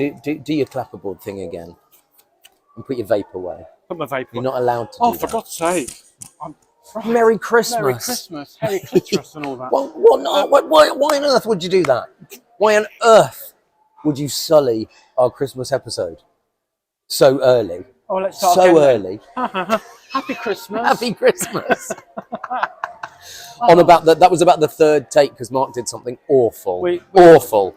Do your clapperboard thing again and put your vape away. Put my vape. You're not allowed to do Oh, that. for God's sake! Merry Christmas. Merry Christmas, Merry Christmas, and all that. Why on earth would you do that? Why on earth would you sully our Christmas episode so early? Oh, let's start so again, early. Happy Christmas. Happy Christmas. That was about the third take because Mark did something awful. Awful.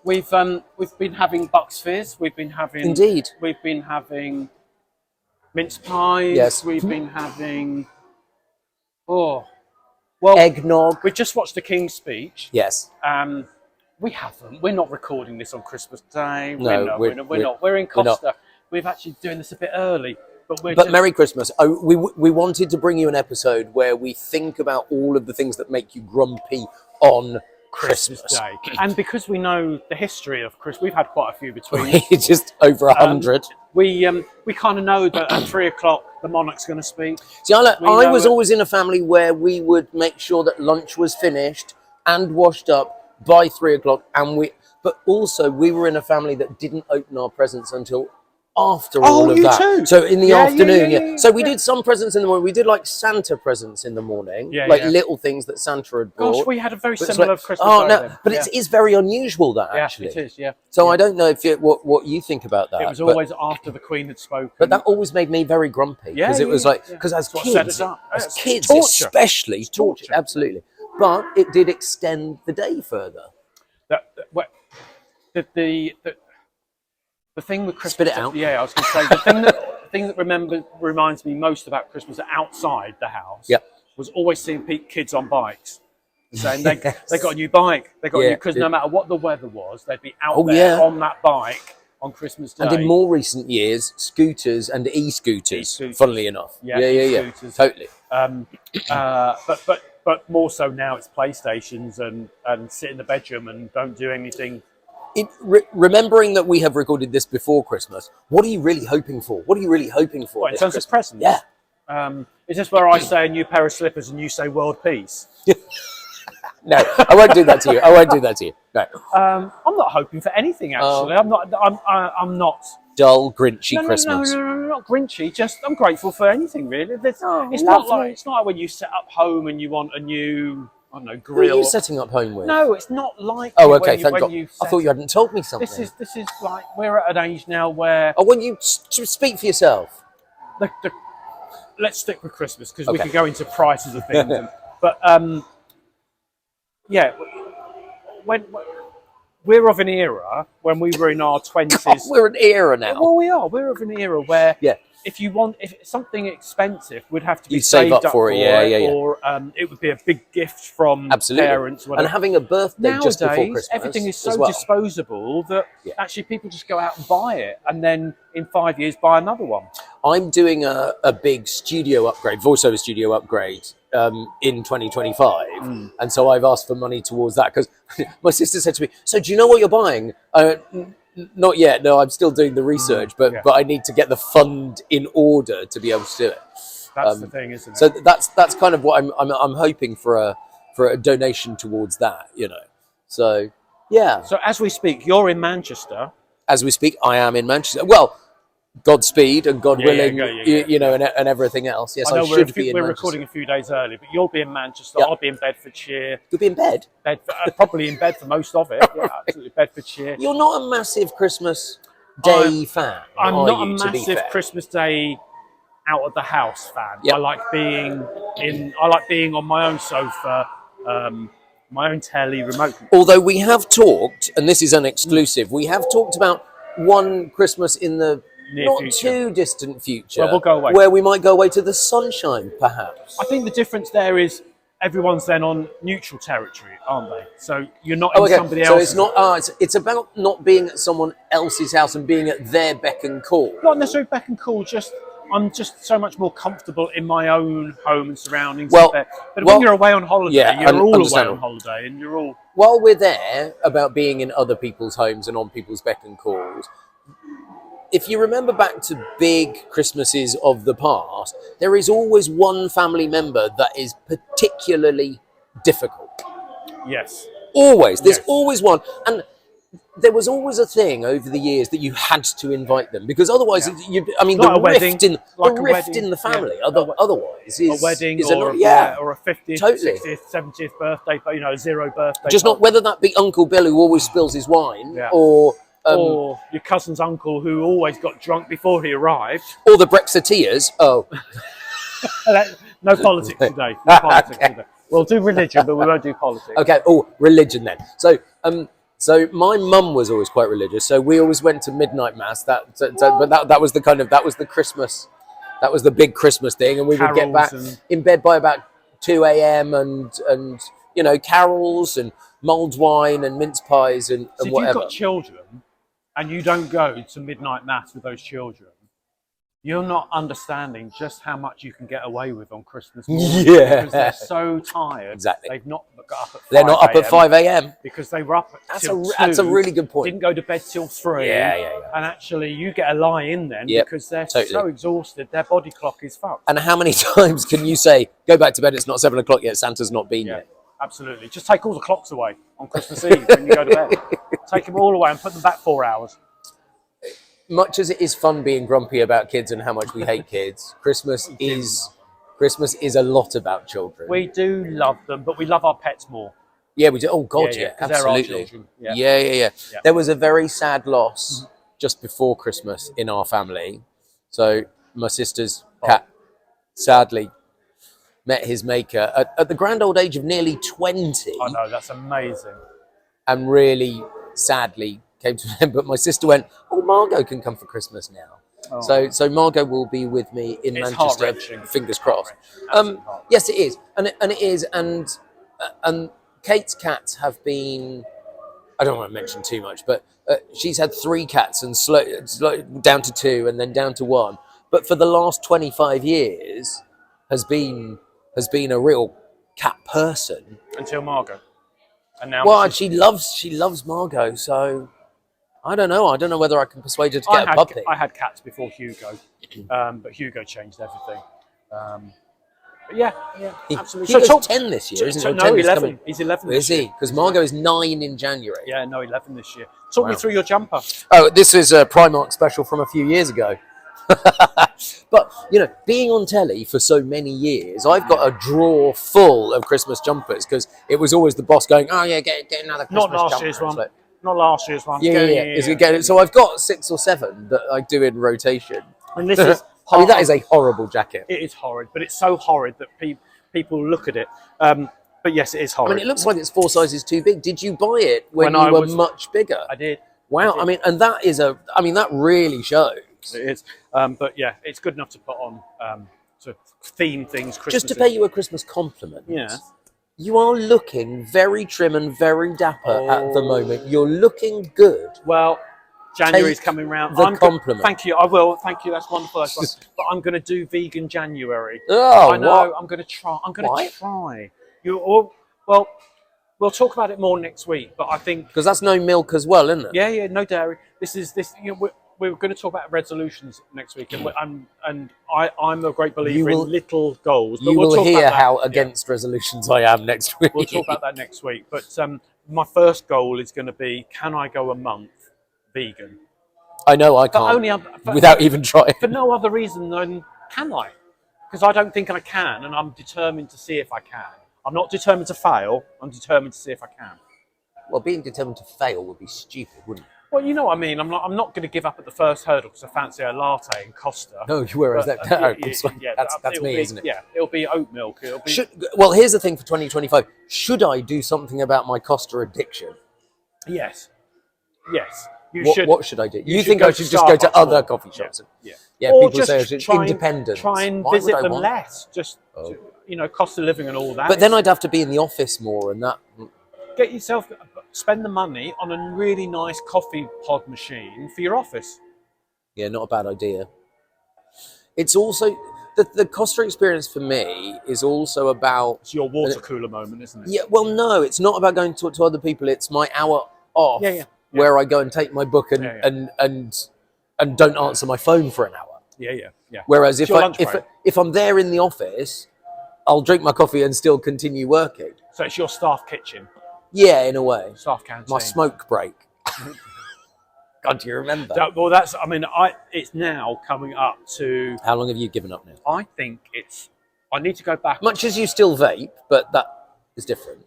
We've been having Bucks Fizz. We've been having mince pies. Yes. We've been having eggnog. We've just watched the King's Speech. Yes. We haven't. We're not recording this on Christmas Day. No, we're not. We're in Costa. We're actually doing this a bit early. But Merry Christmas. We wanted to bring you an episode where we think about all of the things that make you grumpy on Christmas Day. And because we know the history of Christmas, we've had quite a few between. Just over 100. We kind of know that at 3 o'clock the monarch's going to speak. See, I was always in a family where we would make sure that lunch was finished and washed up by 3 o'clock, but also we were in a family that didn't open our presents until after all of that. Too. So in the afternoon, So we did some presents in the morning. We did like Santa presents in the morning, little things that Santa had brought. Gosh, we had a very similar Christmas. But it is very unusual that actually. It is, yeah. So I don't know if what you think about that. It was always after the Queen had spoken. But that always made me very grumpy because it was because as kids, especially torture, absolutely. But it did extend the day further. The thing with Christmas, spit it out. Yeah, I was going to say the thing that reminds me most about Christmas outside the house was always seeing kids on bikes, saying they got a new bike, because no matter what the weather was, they'd be out there on that bike on Christmas Day. And in more recent years, scooters and e-scooters. Funnily enough, yeah, totally. But more so now, it's PlayStations and sit in the bedroom and don't do anything. Remembering that we have recorded this before Christmas, what are you really hoping for? What are you really hoping for? In terms of presents? Yeah. Is this where I say a new pair of slippers and you say world peace? No, I won't do that to you. No. I'm not hoping for anything actually. I'm not dull, grinchy Christmas. No, not grinchy. Just I'm grateful for anything really. It's not like when you set up home and you want a new, I don't know, grill. Who are you setting up home with? No, it's not like. Oh, okay, thank God. I thought you hadn't told me something. This is like we're at an age now where. Oh, when you speak for yourself. Let's stick with Christmas because we could go into prices of things. But when we're of an era when we were in our 20s. We're an era now. Well, we are. We're of an era where if it's something expensive, would have to be saved up for it, or it would be a big gift from parents. Whatever. And having a birthday nowadays, just before Christmas, everything is so disposable that actually people just go out and buy it, and then in 5 years buy another one. I'm doing a big studio upgrade, voiceover studio upgrade, in 2025, and so I've asked for money towards that because my sister said to me, "So do you know what you're buying?" Not yet. No, I'm still doing the research, but I need to get the fund in order to be able to do it. That's the thing, isn't it? So that's kind of what I'm hoping for a donation towards that, you know. So yeah. So as we speak, you're in Manchester. As we speak, I am in Manchester. Well, Godspeed and God willing, you know, and everything else. Yes, I should be in Manchester. We're recording a few days early, but you'll be in Manchester. I'll be in Bedfordshire. You'll be in bed? Probably in bed for most of it. Yeah, absolutely, Bedfordshire. You're not a massive Christmas Day fan. I'm not a massive Christmas Day out of the house fan. I like being on my own sofa, my own telly, remote. Although we have talked, and this is an exclusive, we have talked about one Christmas in the not too distant future, we'll go away. Where we might go away to the sunshine, perhaps. I think the difference there is everyone's then on neutral territory, aren't they? So you're not in somebody else's. So it's not. It's about not being at someone else's house and being at their beck and call. Not necessarily beck and call. I'm just so much more comfortable in my own home and surroundings. But when you're away on holiday, you're all away on holiday, and you're all. While we're there, about being in other people's homes and on people's beck and calls. If you remember back to big Christmases of the past, there is always one family member that is particularly difficult. Yes. Always. There's always one. And there was always a thing over the years that you had to invite them, because otherwise, I mean, Like the a wedding, rift in the family. Otherwise, is a wedding is or a 50th, totally. 60th, 70th birthday, but zero birthday. Just not whether that be Uncle Bill who always spills his wine, or your cousin's uncle who always got drunk before he arrived, or the Brexiteers. Oh, no politics today. No politics today. We'll do religion, but we won't do politics. Okay. Oh, religion then. So my mum was always quite religious. So we always went to midnight mass. But that was the Christmas. That was the big Christmas thing, and we would get back in bed by about 2 a.m. and carols and mulled wine and mince pies and so if whatever. If you've got children and you don't go to midnight mass with those children, you're not understanding just how much you can get away with on Christmas morning. Yeah. Because they're so tired. Exactly. They've not got up at 5 They're not up at 5 a.m. because they were up till 2. That's a really good point. Didn't go to bed till 3. Yeah. And actually, you get a lie in then because they're so exhausted, their body clock is fucked. And how many times can you say, go back to bed, it's not 7 o'clock yet, Santa's not been yet? Absolutely. Just take all the clocks away on Christmas Eve when you go to bed. Take them all away and put them back 4 hours. Much as it is fun being grumpy about kids and how much we hate kids, Christmas is a lot about children. We do love them, but we love our pets more. Yeah, we do. Oh God, absolutely. They're our children. Yeah. There was a very sad loss just before Christmas in our family. So my sister's cat sadly met his maker at the grand old age of nearly 20. I know, that's amazing. And really sadly came to him, but my sister went, "Oh, Margot can come for Christmas now." Oh. So Margot will be with me in Manchester. Fingers crossed. Yes, it is, and it is, and Kate's cats have been. I don't want to mention too much, but she's had 3 cats and slow down to 2, and then down to 1. But for the last 25 years, has been a real cat person until Margot. And now, well, she loves Margot, so. I don't know whether I can persuade her to get a puppy. I had cats before Hugo, but Hugo changed everything. But yeah, absolutely. Hugo's 10 this year, isn't he? No, 11. He's 11 this year. Is he? Because Margot is 9 in January. Yeah, no, 11 this year. Talk me through your jumper. Oh, this is a Primark special from a few years ago. But, being on telly for so many years, I've got a drawer full of Christmas jumpers because it was always the boss going, oh, yeah, get another Christmas jumper. Not last year's one. Not last year's one. Yeah. So I've got 6 or 7 that I do in rotation. And this is I mean, that is a horrible jacket. It is horrid, but it's so horrid that people look at it. But yes, it is horrid. I mean, it looks like it's 4 sizes too big. Did you buy it when you were much bigger? I did. Wow. I mean, and that is that really shows. It is. But yeah, it's good enough to put on to theme things. Just to pay you a Christmas compliment. Yeah. You are looking very trim and very dapper at the moment. You're looking good. Well, January's coming round. The compliment. Thank you. I will. Thank you. That's wonderful. But I'm going to do vegan January. Oh, I know. What? I'm going to try. Try. Well, we'll talk about it more next week. But I think because that's no milk as well, isn't it? Yeah. No dairy. This. We're going to talk about resolutions next week, and I'm a great believer in little goals. But you will hear how against resolutions I am next week. We'll talk about that next week. But my first goal is going to be: can I go a month vegan? I know I can't. Without even trying. For no other reason than can I? Because I don't think I can, and I'm determined to see if I can. I'm not determined to fail. I'm determined to see if I can. Well, being determined to fail would be stupid, wouldn't it? Well, you know what I mean. I'm not going to give up at the first hurdle because I fancy a latte and Costa. No, whereas that's me, isn't it? Yeah, it'll be oat milk. Well, here's the thing for 2025. Should I do something about my Costa addiction? Yes. You should. What should I do? You think I should just go to other coffee shops? Yeah. Or people say I should. Independent. Try and visit them less. Just cost of living and all that. But then I'd have to be in the office more, and that. Get yourself. Spend the money on a really nice coffee pod machine for your office. Yeah, not a bad idea. It's also the Costa experience for me is also about. It's your water cooler moment, isn't it? Yeah. Well, no, it's not about going to talk to other people. It's my hour off, where I go and take my book and don't answer my phone for an hour. Yeah. Whereas if I'm there in the office, I'll drink my coffee and still continue working. So it's your staff kitchen. Yeah, in a way. Staff canteen. My smoke break. God, do you remember? Well, it's now coming up to. How long have you given up now? I think I need to go back. Much as you still vape, but that is different.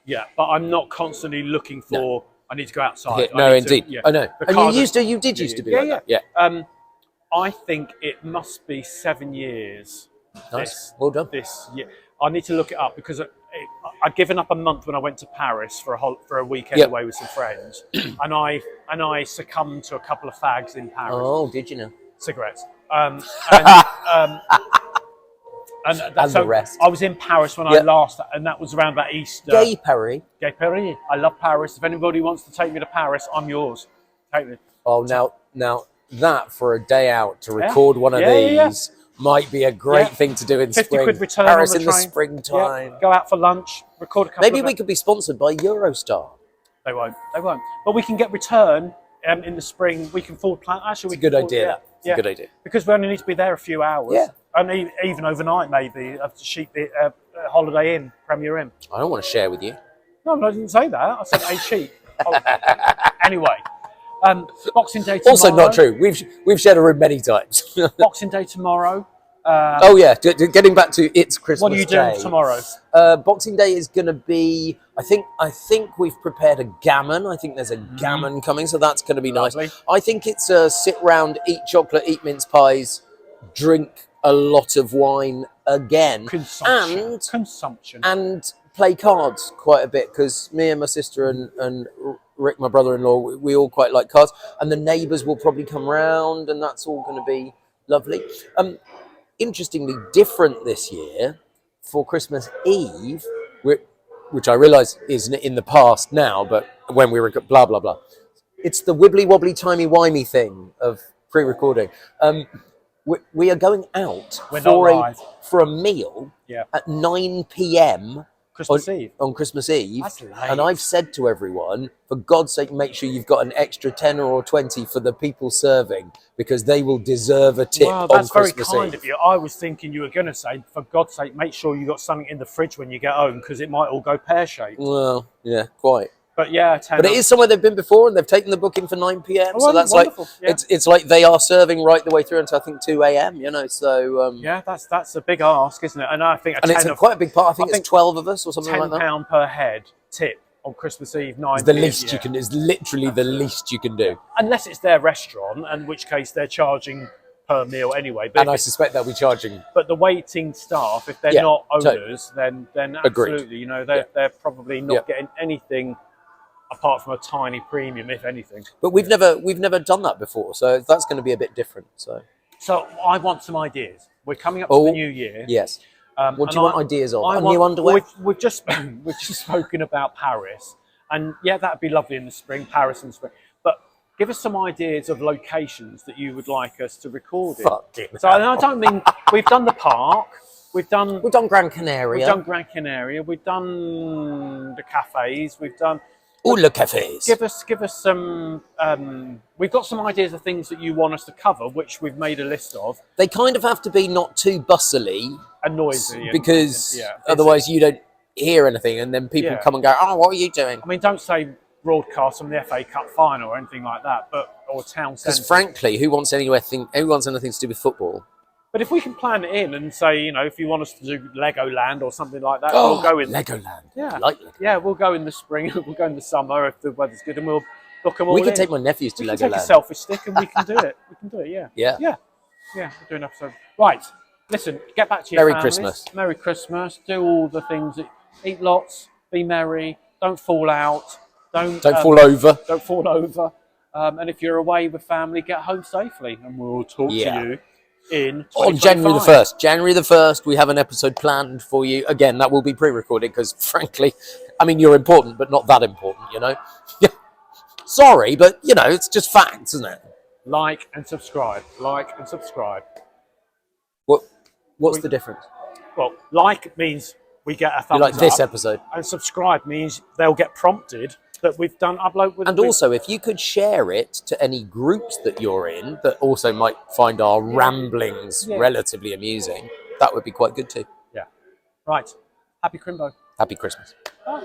Yeah, but I'm not constantly looking for. No. I need to go outside. No, indeed. I know. And you did used to be like that. Yeah. I think it must be 7 years. Nice. Well done. This year, I need to look it up because I'd given up a month when I went to Paris for a weekend away with some friends, and I succumbed to a couple of fags in Paris. Oh, did you know? Cigarettes. And the rest. I was in Paris when I last, and that was around about Easter. Gay Paris. Gay Paris. I love Paris. If anybody wants to take me to Paris, I'm yours. Take me. Oh, now that for a day out to record one of these might be a great thing to do in 50 spring. quid return Paris on the in the train. springtime. Go out for lunch, record a couple Maybe we could be sponsored by Eurostar. They won't. But we can get return in the spring. We can forward plan. Actually, it's a good idea. It's a good idea. Because we only need to be there a few hours. Yeah. And even overnight, maybe. Have to sheet the Holiday Inn, Premier Inn. I don't want to share with you. No, I didn't say that. I said a sheet. Anyway. Boxing Day tomorrow. Also not true. We've shared a room many times. Boxing Day tomorrow. Getting back to it's Christmas What are you Day. doing tomorrow? Boxing Day is going to be. I think we've prepared a gammon. I think there's a gammon coming, so that's going to be Lovely. nice. I think it's a sit round, eat chocolate, eat mince pies, drink a lot of wine again, Consumption. and play cards quite a bit because me and my sister and Rick, my brother-in-law, we all quite like cards, and the neighbours will probably come round, and that's all going to be lovely. Interestingly different this year for Christmas Eve, which I realise is in the past now, but when we were blah blah blah, it's the wibbly wobbly timey wimey thing of pre-recording. We are going out for a meal at 9 p.m. on Christmas Eve. That's late. And I've said to everyone, for God's sake, make sure you've got an extra 10 or 20 for the people serving, because they will deserve a tip on Christmas Eve. That's very kind of you. I was thinking you were going to say, for God's sake, make sure you got something in the fridge when you get home, because it might all go pear-shaped. Well, yeah, quite. But yeah, 10. But it is somewhere they've been before, and they've taken the booking for 9 p.m. So that's wonderful. It's like they are serving right the way through until I think 2 a.m. You know, so that's a big ask, isn't it? And I think it's quite a big part. I think it's 12 of us or something like that. £10 per head tip on Christmas Eve, 9 It's the least you can. It's literally the least you can do, unless it's their restaurant, in which case they're charging per meal anyway. But I suspect they'll be charging. But the waiting staff, if they're not owners, then absolutely, you know, they're probably not getting anything apart from a tiny premium, if anything. But we've never done that before, so that's going to be a bit different. So I want some ideas. We're coming up to the new year. Yes. What do you want ideas of? New underwear? We've just spoken about Paris, and that'd be lovely in the spring. Paris in the spring, but give us some ideas of locations that you would like us to record in. So I don't mean we've done the park. We've done Gran Canaria. We've done Gran Canaria. We've done the cafes. We've done. All the cafes. Give us some. We've got some ideas of things that you want us to cover, which we've made a list of. They kind of have to be not too bustly and noisy, because otherwise you don't hear anything, and then people come and go, "Oh, what are you doing?" I mean, don't say broadcast from the FA Cup final or anything like that, or town centre. Because frankly, who wants anything to do with football? But if we can plan it in and say, you know, if you want us to do Legoland or something like that, we'll go in. Legoland. Yeah. Like Legoland. Yeah, we'll go in the spring, we'll go in the summer if the weather's good, and we'll book them all We can take my nephews to Legoland. We can take a selfie stick and we can do it. We can do it, Yeah. We'll do an episode. Right, listen, get back to your Merry families. Christmas. Merry Christmas. Do all the things. Eat lots, be merry, don't fall out. Don't fall over. Don't fall over. And if you're away with family, get home safely. And we'll talk to you in on January the 1st. January the 1st, we have an episode planned for you. Again, that will be pre-recorded because, frankly, I mean, you're important, but not that important, you know? Sorry, but, you know, it's just facts, isn't it? Like and subscribe. What's the difference? Well, like means we get a thumbs up. You like this episode. And subscribe means they'll get prompted that we've done upload with. And also, if you could share it to any groups that you're in that also might find our ramblings relatively amusing, that would be quite good too. Yeah. Right. Happy Crimbo. Happy Christmas. Bye.